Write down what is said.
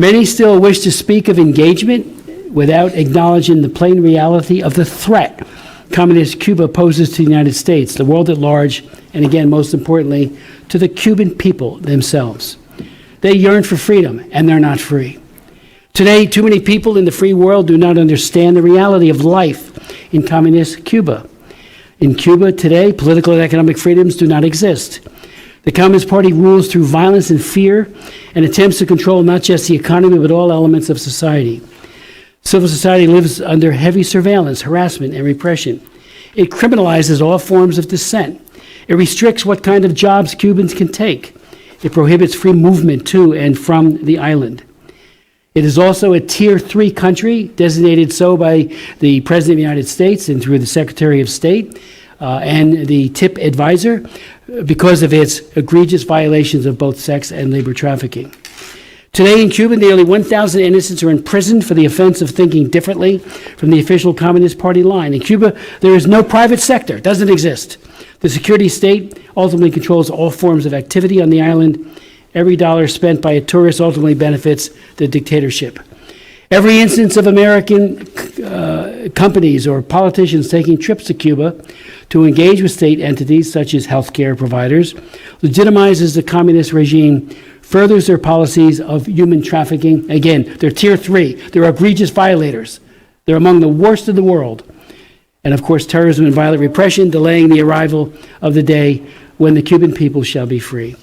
Many still wish to speak of engagement without acknowledging the plain reality of the threat Communist Cuba poses to the United States, the world at large, and again, most importantly, to the Cuban people themselves. They yearn for freedom, and they're not free. Today, too many people in the free world do not understand the reality of life in Communist Cuba. In Cuba today, political and economic freedoms do not exist. The Communist Party rules through violence and fear and attempts to control not just the economy, but all elements of society. Civil society lives under heavy surveillance, harassment, and repression. It criminalizes all forms of dissent. It restricts what kind of jobs Cubans can take. It prohibits free movement to and from the island. It is also a Tier 3 country, designated so by the President of the United States and through the Secretary of State and the TIP advisor because of its egregious violations of both sex and labor trafficking. Today in Cuba, nearly 1,000 innocents are imprisoned for the offense of thinking differently from the official Communist Party line. In Cuba, there is no private sector. It doesn't exist. The security state ultimately controls all forms of activity on the island. Every dollar spent by a tourist ultimately benefits the dictatorship. Every instance of American companies or politicians taking trips to Cuba to engage with state entities such as healthcare providers legitimizes the communist regime, furthers their policies of human trafficking. Again, they're Tier 3. They're egregious violators. They're among the worst in the world. And of course, terrorism and violent repression, delaying the arrival of the day when the Cuban people shall be free.